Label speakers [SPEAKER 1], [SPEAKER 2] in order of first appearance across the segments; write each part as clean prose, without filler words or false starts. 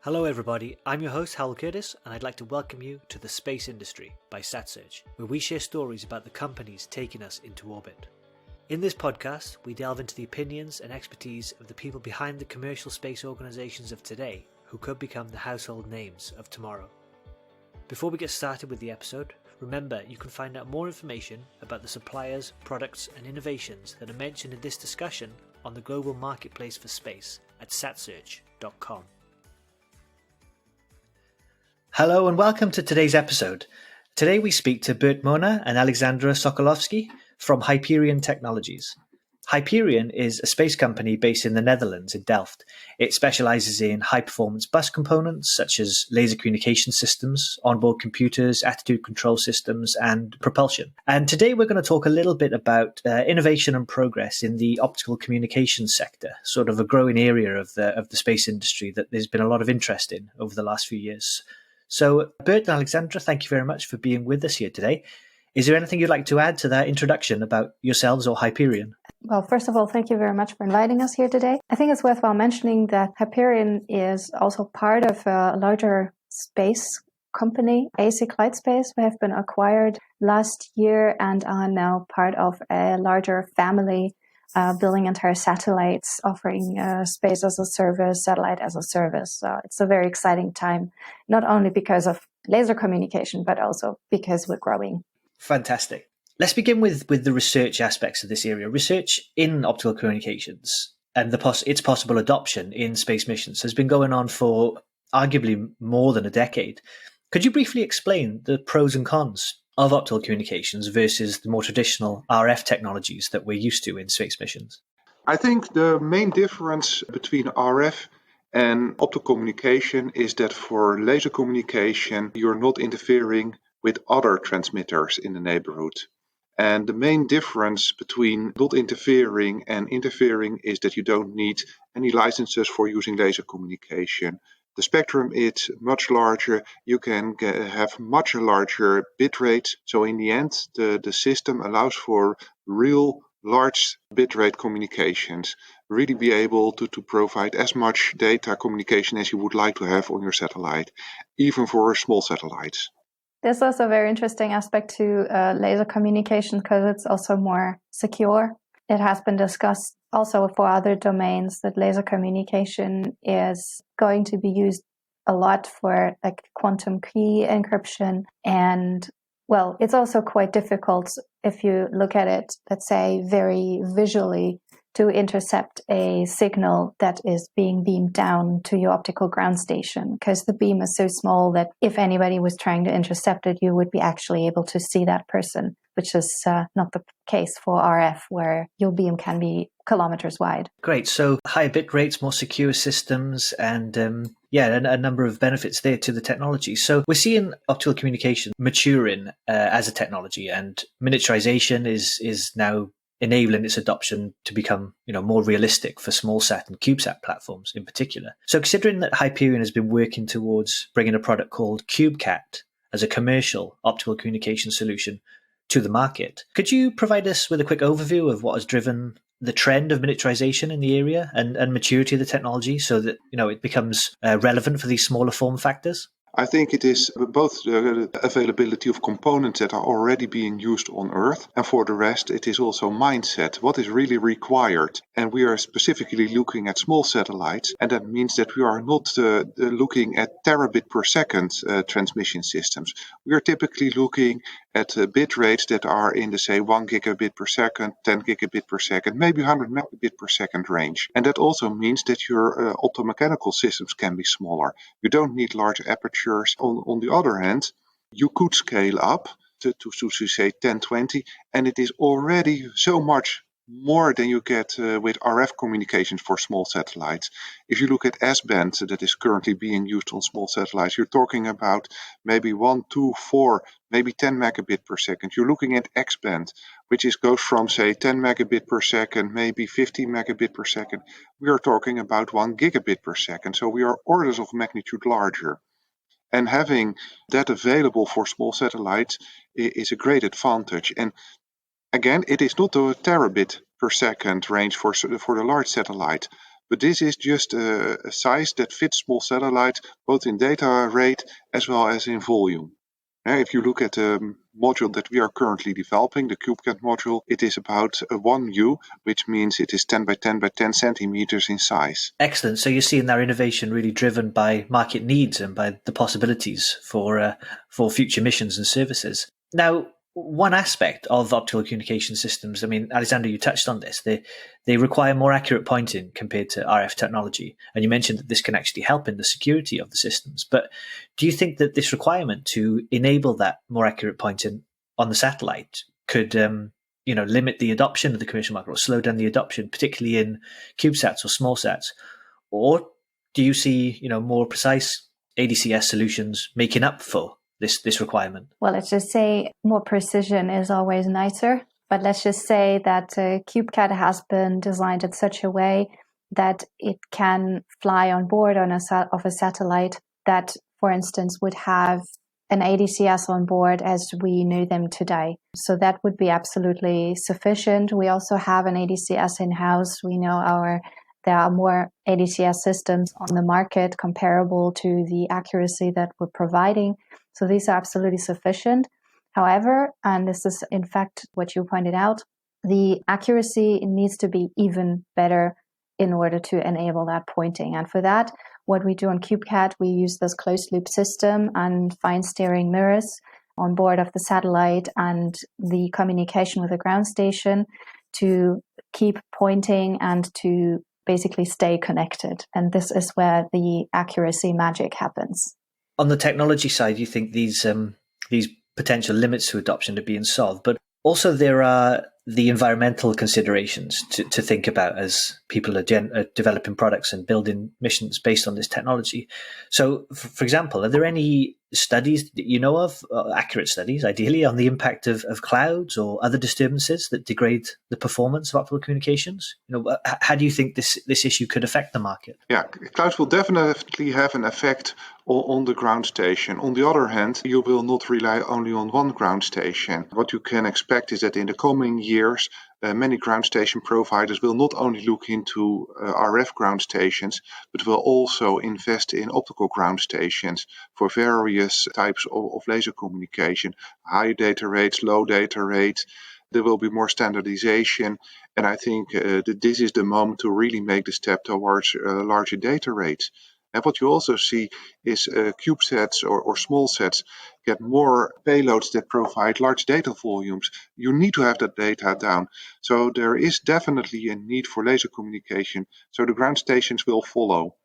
[SPEAKER 1] Hello everybody, I'm your host Hal Curtis and I'd like to welcome you to The Space Industry by satsearch, where we share stories about the companies taking us into orbit. In this podcast, we delve into the opinions and expertise of the people behind the commercial space organisations of today who could become the household names of tomorrow. Before we get started with the episode, remember you can find out more information about the suppliers, products and innovations that are mentioned in this discussion on the global marketplace for space at satsearch.com. Hello and welcome to today's episode. Today we speak to Bert Monna and Alexandra Sokolowski from Hyperion Technologies. Hyperion is a space company based in the Netherlands in Delft. It specializes in high-performance bus components such as laser communication systems, onboard computers, attitude control systems, and propulsion. And today we're going to talk a little bit about innovation and progress in the optical communications sector, sort of a growing area of the space industry that there's been a lot of interest in over the last few years. So, Bert and Alexandra, thank you very much for being with us here today. Is there anything you'd like to add to that introduction about yourselves or Hyperion?
[SPEAKER 2] Well, first of all, thank you very much for inviting us here today. I think it's worthwhile mentioning that Hyperion is also part of a larger space company, ASIC Lightspace. We have been acquired last year and are now part of a larger family building entire satellites, offering space as a service, satellite as a service. So it's a very exciting time, not only because of laser communication, but also because we're growing.
[SPEAKER 1] Fantastic. Let's begin with the research aspects of this area. Research in optical communications and its possible adoption in space missions has been going on for arguably more than a decade. Could you briefly explain the pros and cons of optical communications versus the more traditional RF technologies that we're used to in space missions?
[SPEAKER 3] I think the main difference between RF and optical communication is that for laser communication, you're not interfering with other transmitters in the neighborhood. And the main difference between not interfering and interfering is that you don't need any licenses for using laser communication. The spectrum is much larger. You can have much larger bit rates. So in the end, the system allows for real large bitrate communications, really be able to provide as much data communication as you would like to have on your satellite, even for small satellites.
[SPEAKER 2] There's also a very interesting aspect to laser communication because it's also more secure. It has been discussed also for other domains that laser communication is going to be used a lot for like quantum key encryption. And well, it's also quite difficult if you look at it, let's say, very visually to intercept a signal that is being beamed down to your optical ground station, because the beam is so small that if anybody was trying to intercept it, you would be actually able to see that person, which is not the case for RF, where your beam can be kilometers wide.
[SPEAKER 1] Great. So higher bit rates, more secure systems, and a number of benefits there to the technology. So we're seeing optical communication maturing as a technology, and miniaturization is now enabling its adoption to become, more realistic for smallsat and Cubesat platforms in particular. So considering that Hyperion has been working towards bringing a product called Cubecat as a commercial optical communication solution to the market, could you provide us with a quick overview of what has driven the trend of miniaturization in the area and maturity of the technology so that, it becomes relevant for these smaller form factors?
[SPEAKER 3] I think it is both the availability of components that are already being used on Earth, and for the rest, it is also mindset. What is really required? And we are specifically looking at small satellites, and that means that we are not looking at terabit per second transmission systems. We are typically looking at bit rates that are in the, say, 1 gigabit per second, 10 gigabit per second, maybe 100 megabit per second range. And that also means that your optomechanical systems can be smaller. You don't need large apertures. On the other hand, you could scale up to say 1020, and it is already so much more than you get with RF communications for small satellites. If you look at S-band that is currently being used on small satellites, you're talking about maybe 1, 2, 4, maybe 10 megabit per second. You're looking at X-band, which goes from, say, 10 megabit per second, maybe 15 megabit per second. We are talking about 1 gigabit per second. So we are orders of magnitude larger. And having that available for small satellites is a great advantage. And again, it is not a terabit per second range for the large satellite, But this is just a size that fits small satellites, both in data rate as well as in volume. If you look at the module that we are currently developing, the Cubecat module, it is about 1U, which means it is 10 by 10 by 10 centimeters in size.
[SPEAKER 1] Excellent. So you're seeing that innovation really driven by market needs and by the possibilities for future missions and services. Now, one aspect of optical communication systems, I mean, Alexandra, you touched on this, they require more accurate pointing compared to RF technology. And you mentioned that this can actually help in the security of the systems. But do you think that this requirement to enable that more accurate pointing on the satellite could limit the adoption of the commercial market or slow down the adoption, particularly in CubeSats or small sats? Or do you see, more precise ADCS solutions making up for this requirement?
[SPEAKER 2] Well, let's just say more precision is always nicer. But let's just say that Cubecat has been designed in such a way that it can fly on board of a satellite that, for instance, would have an ADCS on board as we know them today. So that would be absolutely sufficient. We also have an ADCS in-house. We know there are more ADCS systems on the market comparable to the accuracy that we're providing. So these are absolutely sufficient. However, and this is in fact what you pointed out, the accuracy needs to be even better in order to enable that pointing. And for that, what we do on Cubecat, we use this closed loop system and fine steering mirrors on board of the satellite and the communication with the ground station to keep pointing and to basically stay connected. And this is where the accuracy magic happens.
[SPEAKER 1] On the technology side, you think these potential limits to adoption are being solved, but also there are the environmental considerations to think about as people are developing products and building missions based on this technology. So, for example, are there any studies that you know of, accurate studies, ideally, on the impact of clouds or other disturbances that degrade the performance of optical communications? How do you think this issue could affect the market?
[SPEAKER 3] Yeah, clouds will definitely have an effect on the ground station. On the other hand, you will not rely only on one ground station. What you can expect is that in the coming years, many ground station providers will not only look into RF ground stations, but will also invest in optical ground stations for various types of laser communication, high data rates, low data rates. There will be more standardization, and I think that this is the moment to really make the step towards larger data rates. And what you also see is CubeSats or small sets get more payloads that provide large data volumes. You need to have that data down. So there is definitely a need for laser communication. So the ground stations will follow.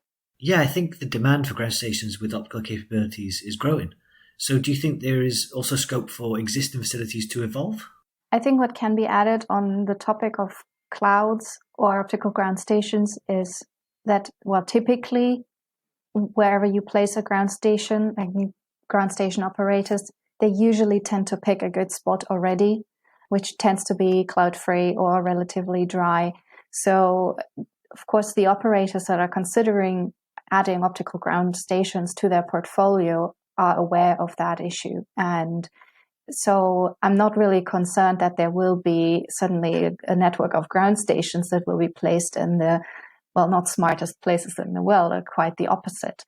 [SPEAKER 1] Yeah, I think the demand for ground stations with optical capabilities is growing. So do you think there is also scope for existing facilities to evolve?
[SPEAKER 2] I think what can be added on the topic of clouds or optical ground stations is that, well, typically wherever you place a ground station, like ground station operators, they usually tend to pick a good spot already, which tends to be cloud-free or relatively dry. So, of course, the operators that are considering adding optical ground stations to their portfolio are aware of that issue. And so I'm not really concerned that there will be suddenly a network of ground stations that will be placed in the, well, not smartest places in the world, are quite the opposite.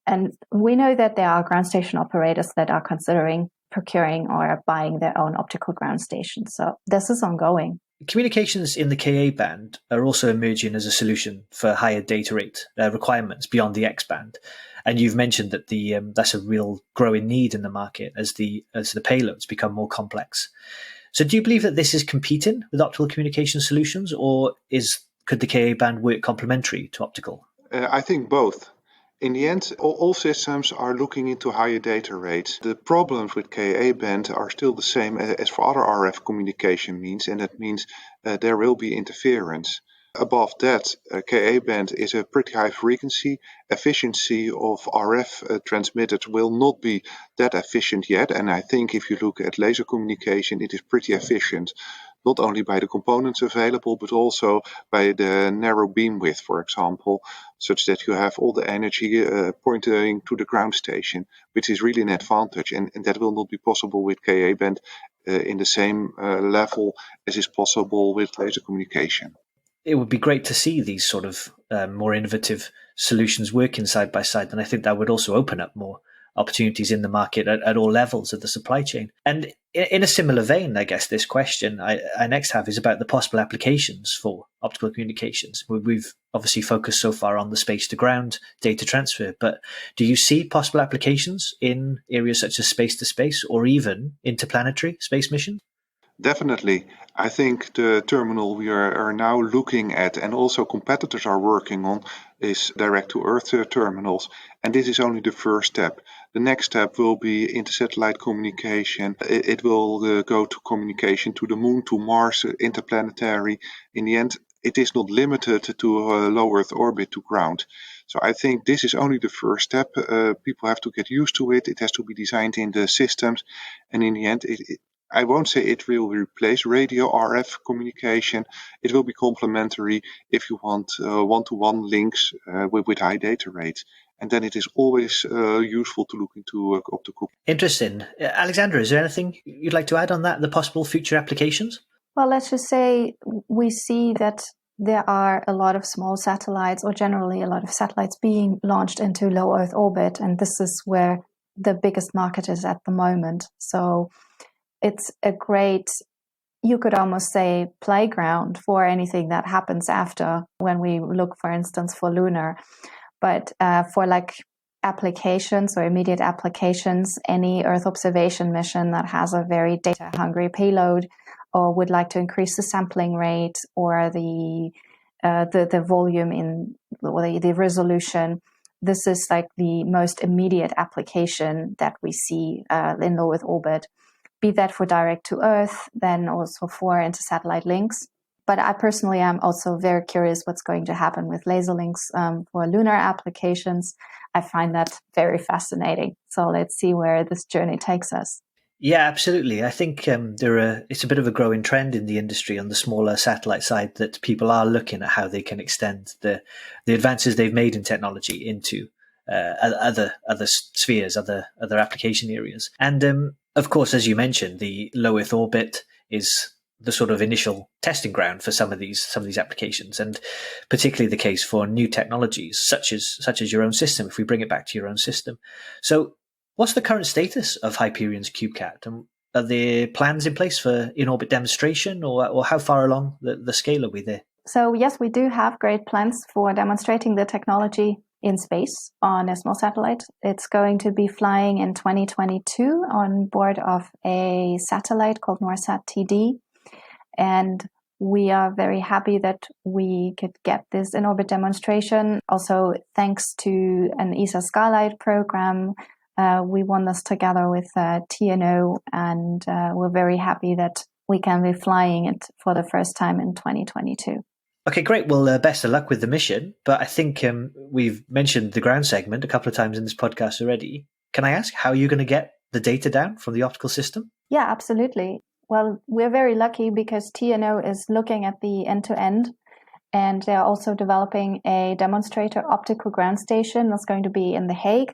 [SPEAKER 2] And we know that there are ground station operators that are considering procuring or buying their own optical ground stations. So this is ongoing.
[SPEAKER 1] Communications in the Ka band are also emerging as a solution for higher data rate requirements beyond the X band. And you've mentioned that that's a real growing need in the market as the payloads become more complex. So do you believe that this is competing with optical communication solutions, or could the Ka band work complementary to optical?
[SPEAKER 3] I think both. In the end, all systems are looking into higher data rates. The problems with Ka band are still the same as for other RF communication means, and that means there will be interference. Above that, Ka band is a pretty high frequency. Efficiency of RF transmitters will not be that efficient yet, and I think if you look at laser communication, it is pretty efficient. Not only by the components available, but also by the narrow beam width, for example, such that you have all the energy pointing to the ground station, which is really an advantage, and that will not be possible with Ka band in the same level as is possible with laser communication.
[SPEAKER 1] it would be great to see these sort of more innovative solutions working side by side. And I think that would also open up more opportunities in the market at all levels of the supply chain. And in a similar vein, I guess this question I next have is about the possible applications for optical communications. We've obviously focused so far on the space to ground data transfer, but do you see possible applications in areas such as space to space or even interplanetary space missions?
[SPEAKER 3] Definitely. I think the terminal we are now looking at, and also competitors are working on, is direct-to-Earth terminals. And this is only the first step. The next step will be inter-satellite communication. It will go to communication to the Moon, to Mars, interplanetary. In the end, it is not limited to low Earth orbit, to ground. So I think this is only the first step. People have to get used to it. It has to be designed in the systems. And in the end, I won't say it will replace radio RF communication. It will be complementary if you want one-to-one links with high data rates. And then it is always useful to look into optical.
[SPEAKER 1] Interesting. Alexandra, is there anything you'd like to add on that, the possible future applications?
[SPEAKER 2] Well, let's just say we see that there are a lot of small satellites, or generally a lot of satellites being launched into low Earth orbit. And this is where the biggest market is at the moment. So it's a great, you could almost say, playground for anything that happens after, when we look, for instance, for lunar. But for like applications or immediate applications, any Earth observation mission that has a very data-hungry payload, or would like to increase the sampling rate or the volume or the resolution, this is like the most immediate application that we see in low Earth orbit. Be that for direct to Earth, then also for inter-satellite links. But I personally am also very curious what's going to happen with laser links for lunar applications. I find that very fascinating. So let's see where this journey takes us.
[SPEAKER 1] Yeah, absolutely. I think it's a bit of a growing trend in the industry on the smaller satellite side that people are looking at how they can extend the advances they've made in technology into other spheres, other application areas. And of course, as you mentioned, the low Earth orbit is the sort of initial testing ground for some of these applications, and particularly the case for new technologies such as your own system. If we bring it back to your own system, so what's the current status of Hyperion's Cubecat, and are there plans in place for in-orbit demonstration, or how far along the scale are we there?
[SPEAKER 2] So yes, we do have great plans for demonstrating the technology in space on a small satellite. It's going to be flying in 2022 on board of a satellite called NORSAT-TD. And we are very happy that we could get this in-orbit demonstration. Also, thanks to an ESA Starlight program, we won this together with TNO, and we're very happy that we can be flying it for the first time in 2022.
[SPEAKER 1] Okay, great. Well, best of luck with the mission. But I think we've mentioned the ground segment a couple of times in this podcast already. Can I ask how you're going to get the data down from the optical system?
[SPEAKER 2] Yeah, absolutely. Well, we're very lucky because TNO is looking at the end-to-end, and they're also developing a demonstrator optical ground station that's going to be in The Hague.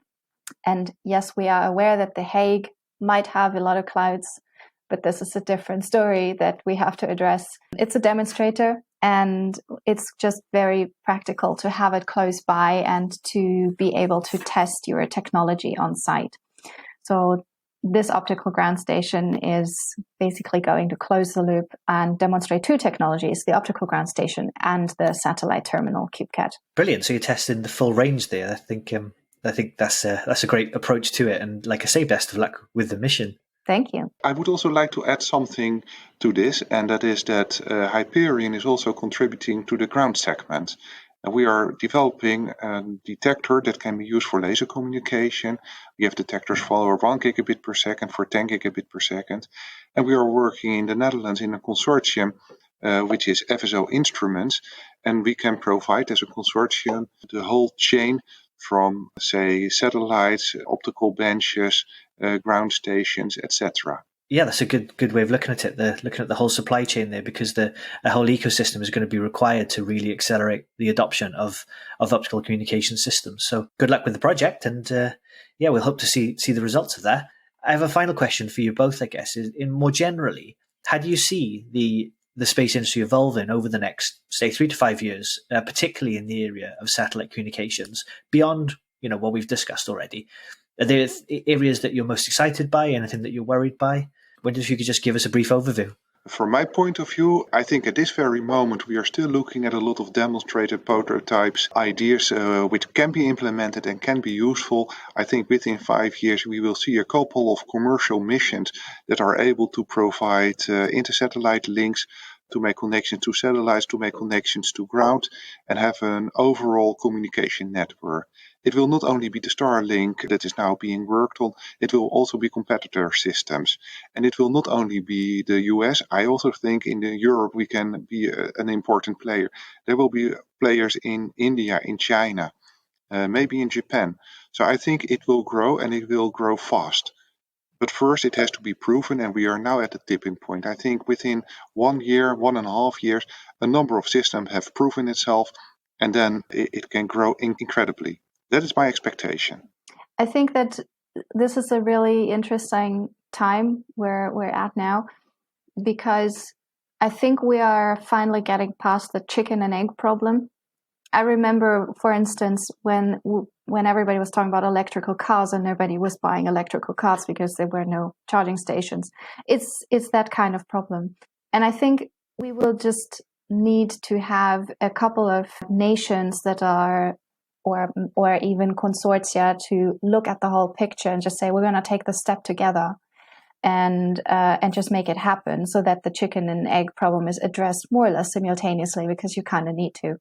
[SPEAKER 2] And yes, we are aware that The Hague might have a lot of clouds, but this is a different story that we have to address. It's a demonstrator, and it's just very practical to have it close by and to be able to test your technology on site. So this optical ground station is basically going to close the loop and demonstrate two technologies, the optical ground station and the satellite terminal Cubecat.
[SPEAKER 1] Brilliant. So you're testing the full range there. I think that's a great approach to it. And like I say, best of luck with the mission.
[SPEAKER 2] Thank you.
[SPEAKER 3] I would also like to add something to this, and that is that Hyperion is also contributing to the ground segment. And we are developing a detector that can be used for laser communication. We have detectors for 1 gigabit per second, for 10 gigabit per second. And we are working in the Netherlands in a consortium, which is FSO Instruments. And we can provide as a consortium the whole chain from, say, satellites, optical benches, ground stations, etc.
[SPEAKER 1] Yeah, that's a good way of looking at it. Looking at the whole supply chain there, because a whole ecosystem is going to be required to really accelerate the adoption of optical communication systems. So good luck with the project, and we'll hope to see the results of that. I have a final question for you both, I guess. In more generally, how do you see the the space industry evolve in over the next, say, 3 to 5 years, particularly in the area of satellite communications, beyond what we've discussed already? Are there areas that you're most excited by? Anything that you're worried by? I wonder if you could just give us a brief overview.
[SPEAKER 3] From my point of view, I think at this very moment we are still looking at a lot of demonstrated prototypes, ideas which can be implemented and can be useful. I think within 5 years we will see a couple of commercial missions that are able to provide inter-satellite links, to make connections to satellites, to make connections to ground, and have an overall communication network. It will not only be the Starlink that is now being worked on, it will also be competitor systems. And it will not only be the US, I also think in Europe we can be an important player. There will be players in India, in China, maybe in Japan. So I think it will grow, and it will grow fast. But first it has to be proven, and we are now at the tipping point. I think within 1 year, 1.5 years, a number of systems have proven itself, and then it can grow incredibly. That is my expectation.
[SPEAKER 2] I think that this is a really interesting time where we're at now, because I think we are finally getting past the chicken and egg problem. I remember, for instance, when everybody was talking about electrical cars and nobody was buying electrical cars because there were no charging stations. It's that kind of problem. And I think we will just need to have a couple of nations that are, or even consortia, to look at the whole picture and just say, we're going to take the step together and just make it happen, so that the chicken and egg problem is addressed more or less simultaneously, because you kind of need to.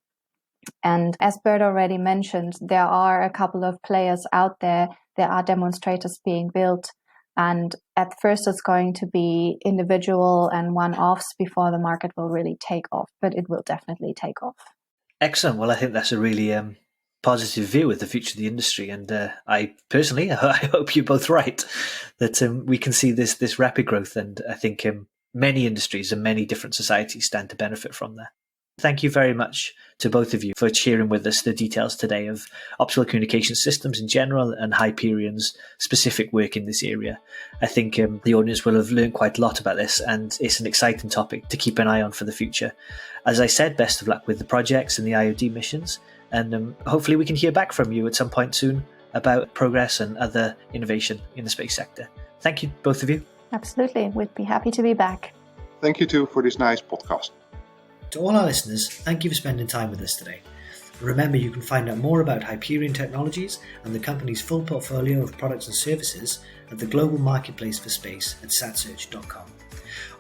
[SPEAKER 2] And as Bert already mentioned, there are a couple of players out there. There are demonstrators being built. And at first it's going to be individual and one-offs before the market will really take off. But it will definitely take off.
[SPEAKER 1] Excellent. Well, I think that's a really positive view of the future of the industry. And I personally, I hope you're both right, that we can see this rapid growth. And I think many industries and many different societies stand to benefit from that. Thank you very much to both of you for sharing with us the details today of optical communication systems in general and Hyperion's specific work in this area. I think the audience will have learned quite a lot about this, and it's an exciting topic to keep an eye on for the future. As I said, best of luck with the projects and the IOD missions, and hopefully we can hear back from you at some point soon about progress and other innovation in the space sector. Thank you, both of you.
[SPEAKER 2] Absolutely. We'd be happy to be back.
[SPEAKER 3] Thank you too for this nice podcast.
[SPEAKER 1] To all our listeners, thank you for spending time with us today. Remember, you can find out more about Hyperion Technologies and the company's full portfolio of products and services at the global marketplace for space at satsearch.com.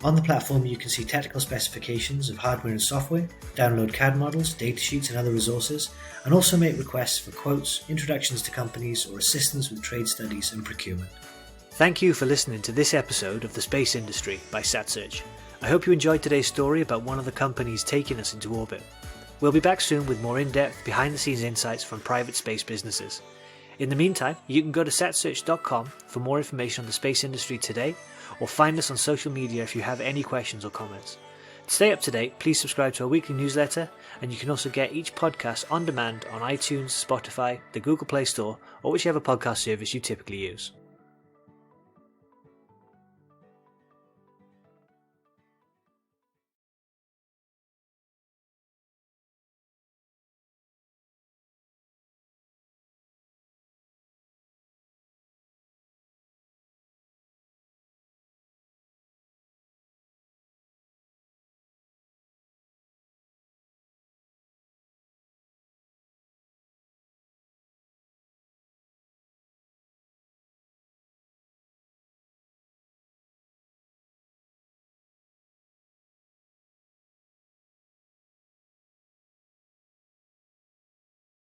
[SPEAKER 1] On the platform, you can see technical specifications of hardware and software, download CAD models, datasheets and other resources, and also make requests for quotes, introductions to companies, or assistance with trade studies and procurement. Thank you for listening to this episode of The Space Industry by SatSearch. I hope you enjoyed today's story about one of the companies taking us into orbit. We'll be back soon with more in-depth, behind-the-scenes insights from private space businesses. In the meantime, you can go to satsearch.com for more information on the space industry today, or find us on social media if you have any questions or comments. To stay up to date, please subscribe to our weekly newsletter, and you can also get each podcast on demand on iTunes, Spotify, the Google Play Store, or whichever podcast service you typically use.